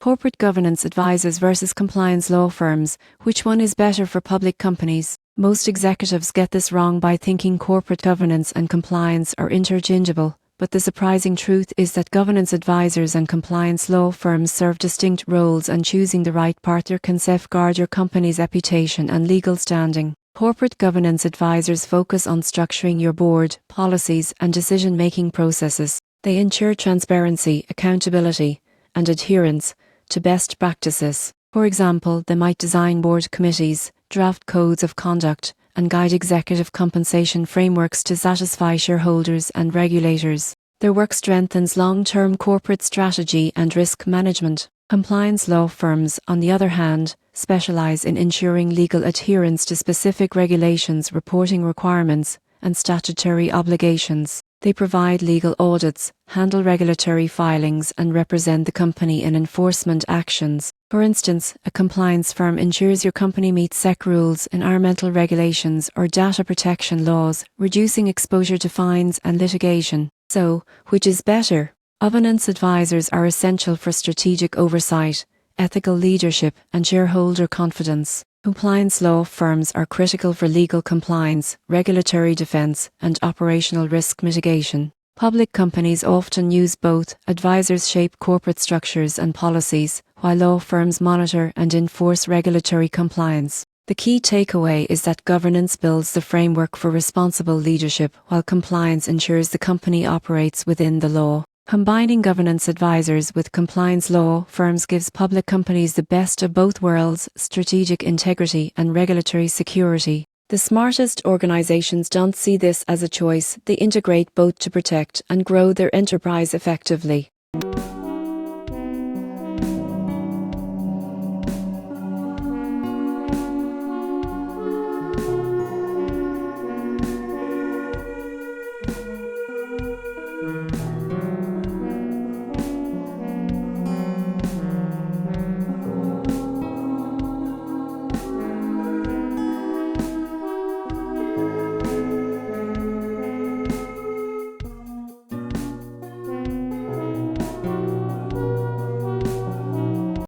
Corporate governance advisors versus compliance law firms. Which one is better for public companies? Most executives get this wrong by thinking corporate governance and compliance are interchangeable, but the surprising truth is that governance advisors and compliance law firms serve distinct roles, and choosing the right partner can safeguard your company's reputation and legal standing. Corporate governance advisors focus on structuring your board, policies, and decision-making processes. They ensure transparency, accountability, and adherence to best practices. For example, they might design board committees, draft codes of conduct, and guide executive compensation frameworks to satisfy shareholders and regulators. Their work strengthens long-term corporate strategy and risk management. Compliance law firms, on the other hand, specialize in ensuring legal adherence to specific regulations, reporting requirements, and statutory obligations. They provide legal audits, handle regulatory filings, and represent the company in enforcement actions. For instance, a compliance firm ensures your company meets SEC rules, environmental regulations, or data protection laws, reducing exposure to fines and litigation. So, which is better? Governance advisors are essential for strategic oversight, ethical leadership, and shareholder confidence. Compliance law firms are critical for legal compliance, regulatory defense, and operational risk mitigation. Public companies often use both. Advisors shape corporate structures and policies, while law firms monitor and enforce regulatory compliance. The key takeaway is that governance builds the framework for responsible leadership, while compliance ensures the company operates within the law. Combining governance advisors with compliance law firms gives public companies the best of both worlds: strategic integrity and regulatory security. The smartest organizations don't see this as a choice, they integrate both to protect and grow their enterprise effectively.